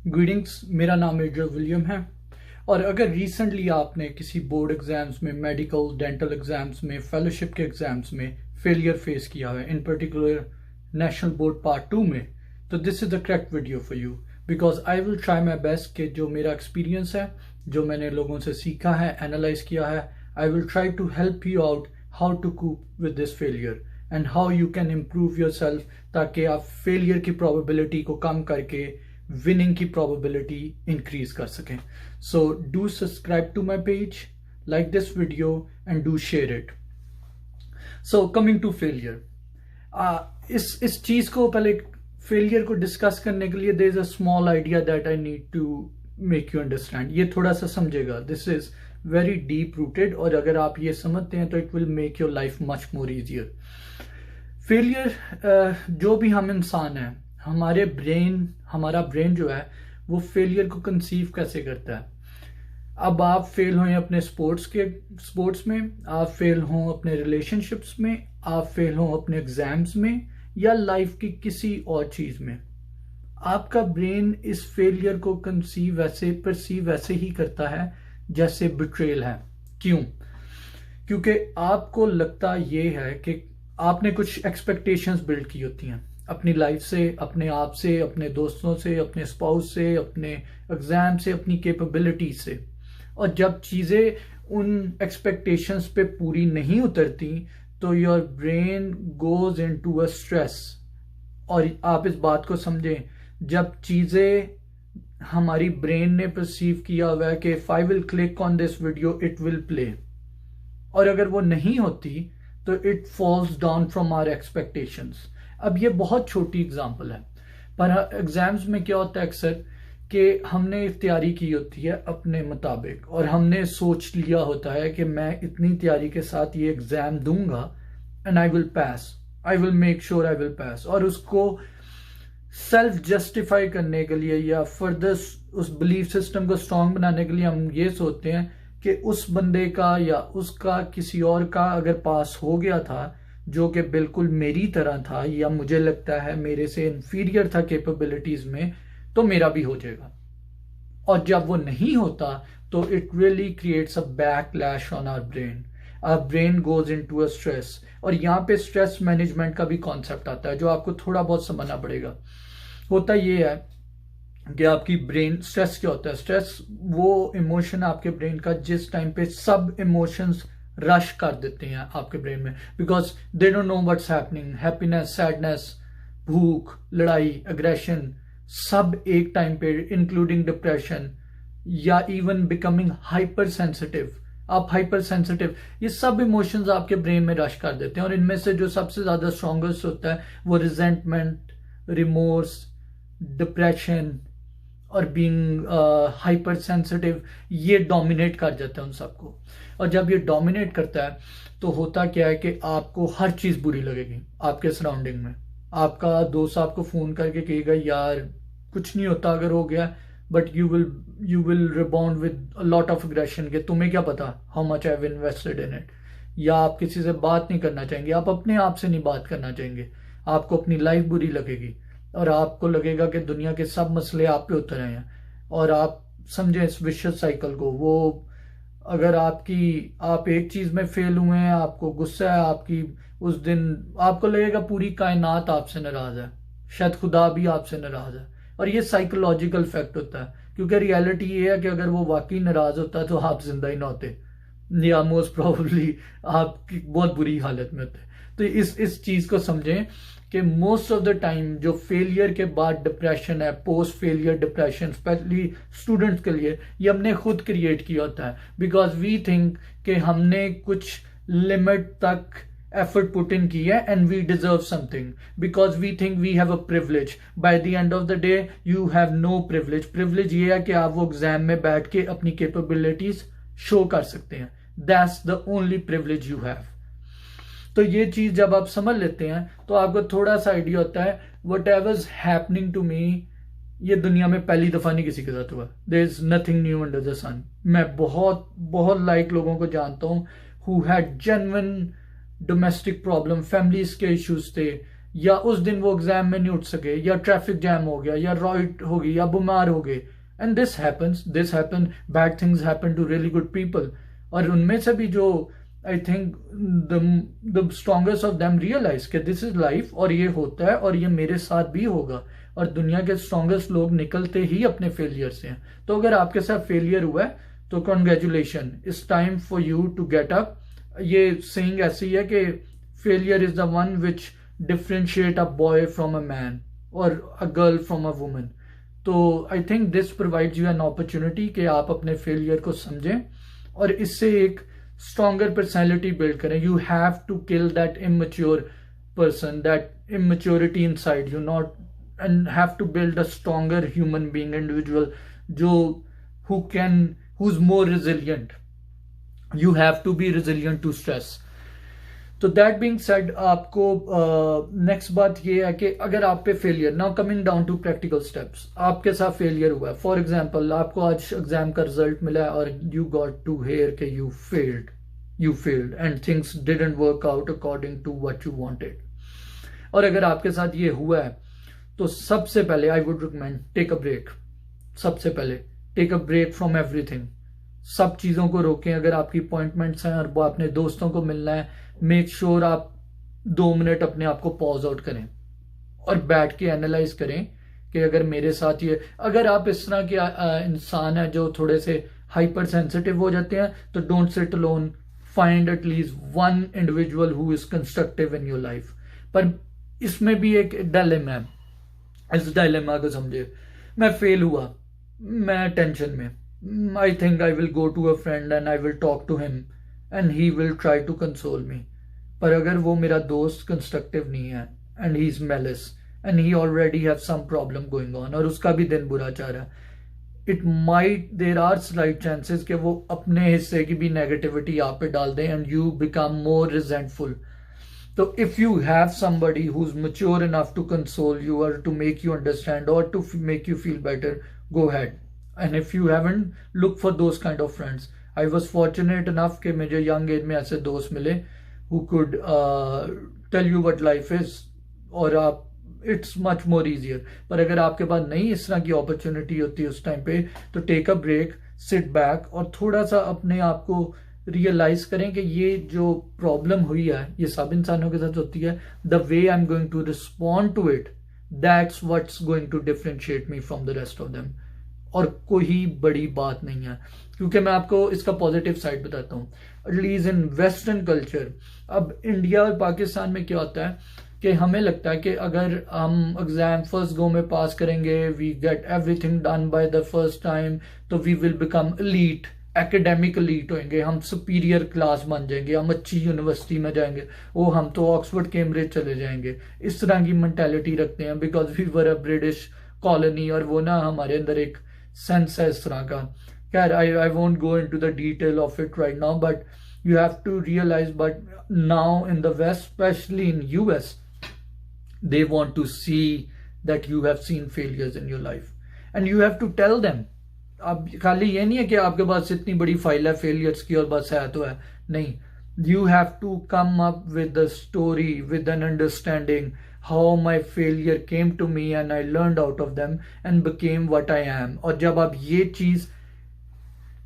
Greetings, मेरा नाम major William है। और अगर रिसेंटली आपने किसी बोर्ड एग्जाम्स में, मेडिकल डेंटल एग्जाम्स में, फेलोशिप के एग्जाम्स में फेलियर फेस किया है, इन पर्टिकुलर नेशनल बोर्ड पार्ट 2 में, तो this is the correct video for you, because I will try my best कि जो मेरा एक्सपीरियंस है, जो मैंने लोगों से सीखा है, एनालाइज किया है, I will try to help you out how to cope with this failure and how you can improve yourself, ताकि आप फेलियर की प्रोबेबिलिटी को कम करके विनिंग की प्रोबेबिलिटी इंक्रीज कर सकें। So do subscribe to my page, like this video and do share it. So coming to failure, इस चीज को पहले फेलियर को डिस्कस करने के लिए there is a small idea that I need to make you understand. ये थोड़ा सा समझेगा, this is very deep rooted, और अगर आप ये समझते हैं तो it will make your life much more easier. Failure, जो भी हम इंसान हैं, हमारा ब्रेन जो है वो फेलियर को कंसीव कैसे करता है। अब आप फेल हों अपने स्पोर्ट्स में, आप फेल हों अपने रिलेशनशिप्स में, आप फेल हों अपने एग्जाम्स में, या लाइफ की किसी और चीज में, आपका ब्रेन इस फेलियर को परसीव वैसे ही करता है जैसे बिट्रेयल है। क्यों? क्योंकि आपको लगता ये है कि आपने कुछ एक्सपेक्टेशंस बिल्ड की होती हैं अपनी लाइफ से, अपने आप से, अपने दोस्तों से, अपने स्पाउस से, अपने एग्जाम से, अपनी कैपेबिलिटी से, और जब चीजें उन एक्सपेक्टेशंस पे पूरी नहीं उतरती तो your brain goes into a stress. और आप इस बात को समझें, जब चीजें हमारी ब्रेन ने परसीव किया हुआ है कि if I will click on this video it will play, और अगर वो नहीं होती तो it falls down from our expectations. अब ये बहुत छोटी एग्जांपल है, पर एग्जाम्स में क्या होता है अक्सर कि हमने तैयारी की होती है अपने मुताबिक, और हमने सोच लिया होता है कि मैं इतनी तैयारी के साथ ये एग्जाम दूंगा and I will pass, I will make sure I will pass. और उसको सेल्फ जस्टिफाई करने के लिए या फर्दर उस बिलीफ सिस्टम को स्ट्रांग बनाने के लिए हम ये सोचते हैं कि उस बंदे का या उसका किसी और का अगर पास हो गया था जो कि बिल्कुल मेरी तरह था, या मुझे लगता है मेरे से इंफीरियर था कैपेबिलिटीज में, तो मेरा भी हो जाएगा। और जब वो नहीं होता तो it really creates a backlash on our brain. Our brain goes into a stress, और यहाँ पे स्ट्रेस मैनेजमेंट का भी कॉन्सेप्ट आता है जो आपको थोड़ा बहुत समझना पड़ेगा। होता ये है कि आपकी ब्रेन, स्ट्रेस क्या होता है? स्ट्रेस वो इमोशन आपके ब्रेन का जिस टाइम पे सब इमोशंस रश कर देते हैं आपके ब्रेन में, because they don't know what's happening, happiness, sadness, भूख, लड़ाई, अग्रेशन, सब एक टाइम पे, इंक्लूडिंग डिप्रेशन या इवन बिकमिंग हाइपर सेंसिटिव। आप हाइपर सेंसिटिव, ये सब इमोशंस आपके ब्रेन में रश कर देते हैं, और इनमें से जो सबसे ज्यादा स्ट्रॉन्गेस्ट होता है वो रिजेंटमेंट, रिमोर्स, डिप्रेशन और बीइंग हाइपर सेंसिटिव, ये डोमिनेट कर जाता है उन सबको। और जब ये डोमिनेट करता है तो होता क्या है कि आपको हर चीज बुरी लगेगी आपके सराउंडिंग में। आपका दोस्त आपको फोन करके कहेगा यार कुछ नहीं होता अगर हो गया, but you will rebound with a lot of aggression के तुम्हें क्या पता how much I have invested in it. या आप किसी से बात नहीं करना चाहेंगे, आप अपने आप से नहीं बात करना चाहेंगे, आपको अपनी लाइफ बुरी लगेगी, और आपको लगेगा कि दुनिया के सब मसले आप पे उतर रहे हैं। और आप समझे इस विशियस साइकिल को। वो अगर आप एक चीज में फेल हुए हैं, आपको गुस्सा है, आपकी उस दिन आपको लगेगा पूरी कायनात आपसे नाराज है, शायद खुदा भी आपसे नाराज है। और ये साइकोलॉजिकल फैक्ट होता है, क्योंकि रियलिटी ये है कि अगर वो वाकई नाराज होता तो आप जिंदा ही ना होते, या मोस्ट प्रोबेबली आप बहुत बुरी हालत में होते। तो इस चीज को समझें कि मोस्ट ऑफ द टाइम जो फेलियर के बाद डिप्रेशन है, post failure depression, specially students के लिए, ये हमने खुद क्रिएट किया होता है, बिकॉज वी थिंक कि हमने कुछ लिमिट तक एफर्ट पुट इन की है and we deserve something, because we think we have a privilege. By the end of the day you have no privilege. Privilege ये है कि आप वो एग्जाम में बैठ के अपनी कैपेबिलिटीज शो कर सकते हैं, that's the only privilege you have. तो ये चीज जब आप समझ लेते हैं तो आपको थोड़ा सा आइडिया होता है whatever's happening to me, ये दुनिया में पहली दफा नहीं किसी के साथ हुआ। There is nothing new under the sun. मैं बहुत बहुत लाइक लोगों को जानता हूं who had genuine domestic problem, families के इश्यूज थे, या उस दिन वो एग्जाम में नहीं उठ सके, या ट्रैफिक जैम हो गया, या रॉइट हो गई, या बीमार हो गए। And this happen, bad things happen to really good people. और उनमें से भी जो I think the strongest of them realise कि दिस इज लाइफ, और ये होता है और ये मेरे साथ भी होगा। और दुनिया के स्ट्रॉन्गेस्ट लोग निकलते ही अपने फेलियर से हैं। तो अगर आपके साथ फेलियर हुआ है तो congratulation, it's time for you to get up. ये सेइंग ऐसी है कि failure is the one which differentiate a boy from a man और a girl from a woman. तो I think this provides you an opportunity कि आप अपने failure को समझें और इससे एक स्ट्रॉन्गर पर्सनैलिटी बिल्ड करें। You have to kill that immature person, that immaturity inside you, not, and have to build a stronger human being, individual who's more resilient. You have to be resilient to stress. तो that being said, आपको next बात ये है कि अगर आप पे failure, now coming down to practical steps, आपके साथ फेलियर हुआ है। फॉर एग्जांपल आपको आज एग्जाम का रिजल्ट मिला है और यू गॉट टू हेयर कि you failed and things didn't work out according to what you wanted. और अगर आपके साथ ये हुआ है तो सबसे पहले I would recommend take a break. सबसे पहले take a break from everything. सब चीजों को रोकें। अगर आपकी अपॉइंटमेंट्स हैं और वो अपने दोस्तों को मिलना है, मेक श्योर आप 2 मिनट अपने आप को पॉज आउट करें और बैठ के एनालाइज करें कि अगर मेरे साथ ये, अगर आप इस तरह के इंसान है जो थोड़े से हाइपर सेंसिटिव हो जाते हैं, तो don't sit alone, find at least one individual who is constructive in your life. पर इसमें भी एक डायलेमा है। इस डायलेमा को समझे, मैं फेल हुआ, मैं टेंशन में, I think I will go to a friend and I will talk to him and he will try to console me. पर अगर वो मेरा दोस्त कंस्ट्रक्टिव नहीं है and he is malice and he already have some problem going on और उसका भी दिन बुरा जा रहा है, देर आर स्लाइट चांसेस कि वो अपने हिस्से की भी नेगेटिविटी आप पे डाल दें and you become more resentful. So if you have somebody who's mature enough to console you or to make you understand or to make you feel better, go ahead. And if you haven't, look for those kind of friends. I was fortunate enough कि मुझे young age में ऐसे दोस्त मिले who could tell you what life is, और आप it's much more easier. पर अगर आपके पास नहीं इस तरह की opportunity होती है उस टाइम पे, तो take a break, sit back और थोड़ा सा अपने आप को रियलाइज करें कि ये जो प्रॉब्लम हुई है ये सब इंसानों के साथ होती है। The way I am going to respond to it, that's what's going to differentiate me from the rest of them. और कोई बड़ी बात नहीं है, क्योंकि मैं आपको इसका पॉजिटिव साइड बताता हूँ। एटलीस्ट इन वेस्टर्न कल्चर, अब इंडिया और पाकिस्तान में क्या होता है कि हमें लगता है कि अगर हम एग्जाम फर्स्ट गो में पास करेंगे, we get everything done by the first time, तो we will become elite, academic elite होंगे, हम सुपीरियर क्लास बन जाएंगे, हम अच्छी यूनिवर्सिटी में जाएंगे, वो हम तो ऑक्सफोर्ड कैम्ब्रिज चले जाएंगे। इस तरह की मेंटालिटी रखते हैं because we were a British colony, और वो ना हमारे अंदर एक सेंस है इस तरह का। खैर I won't go into the detail of it right now, but you have to realise, but now in the West, specially in US, they want to see that you have seen failures in your life and you have to tell them. अब खाली ये नहीं है कि आपके पास इतनी बड़ी file है फेलियर्स की और बस है तो है, नहीं, you have to come up with the story with an understanding how my failure came to me and I learned out of them and became what I am. और जब आप ये चीज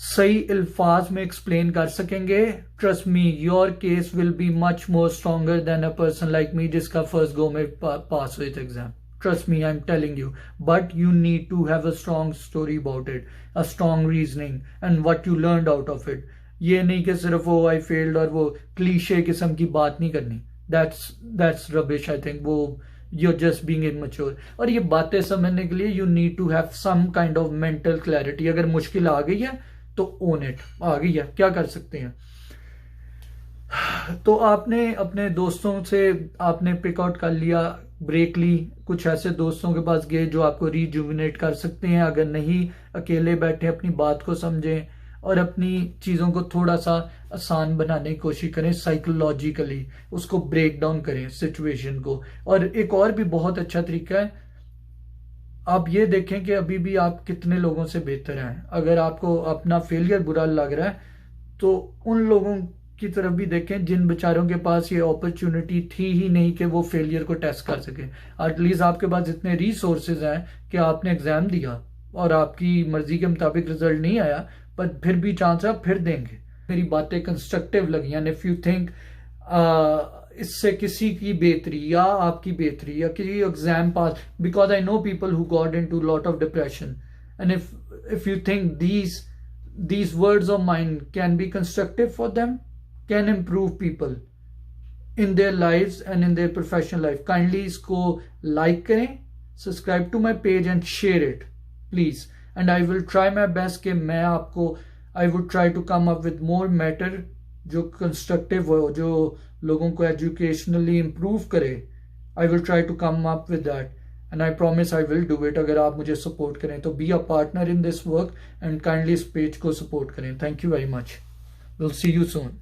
सही अल्फाज में एक्सप्लेन कर सकेंगे, trust me, your case will be much more stronger than a person like me जिसका फर्स्ट गो में पास हुई था exam. Trust me, I'm telling you. But you need to have a strong story about it, a strong reasoning, and what you learned out of it. ये नहीं कि सिर्फ वो I failed और वो क्लीशे किस्म की बात नहीं करनी. That's rubbish, I think. वो you're just being immature. और ये बातें समझने के लिए you need to have some kind of mental clarity. अगर मुश्किल आ गई है तो own it. आ गई है, क्या कर सकते हैं? तो आपने अपने दोस्तों से आपने पिक आउट कर लिया, ब्रेक ली, कुछ ऐसे दोस्तों के पास गए जो आपको रिजुविनेट कर सकते हैं। अगर नहीं, अकेले बैठे अपनी बात को समझें और अपनी चीज़ों को थोड़ा सा आसान बनाने की कोशिश करें, साइकोलॉजिकली उसको ब्रेक डाउन करें सिचुएशन को। और एक और भी बहुत अच्छा तरीका है, आप ये देखें कि अभी भी आप कितने लोगों से बेहतर हैं। अगर आपको अपना फेलियर बुरा लग रहा है तो उन लोगों की तरफ भी देखें जिन बेचारों के पास ये अपॉर्चुनिटी थी ही नहीं कि वो फेलियर को टेस्ट कर सके। एटलीस्ट आपके पास इतने रिसोर्सेज हैं कि आपने एग्जाम दिया और आपकी मर्जी के मुताबिक रिजल्ट नहीं आया, पर फिर भी चांस आप फिर देंगे। मेरी बातें कंस्ट्रक्टिव लगी, एंड इफ यू थिंक इससे किसी की बेहतरी या आपकी बेहतरी या किसी exam pass, because I know people who got into lot of depression, and if you think these words of mine can be constructive for them, can improve people in their lives and in their professional life, kindly इसको like करें, subscribe to my page and share it please, and I will try my best कि मैं आपको I would try to come up with more matter जो constructive हो, जो लोगों को educationally improve करे। I will try to come up with that and I promise I will do it। अगर आप मुझे support करें तो be a partner in this work and kindly इस page को support करें। Thank you very much। We'll see you soon।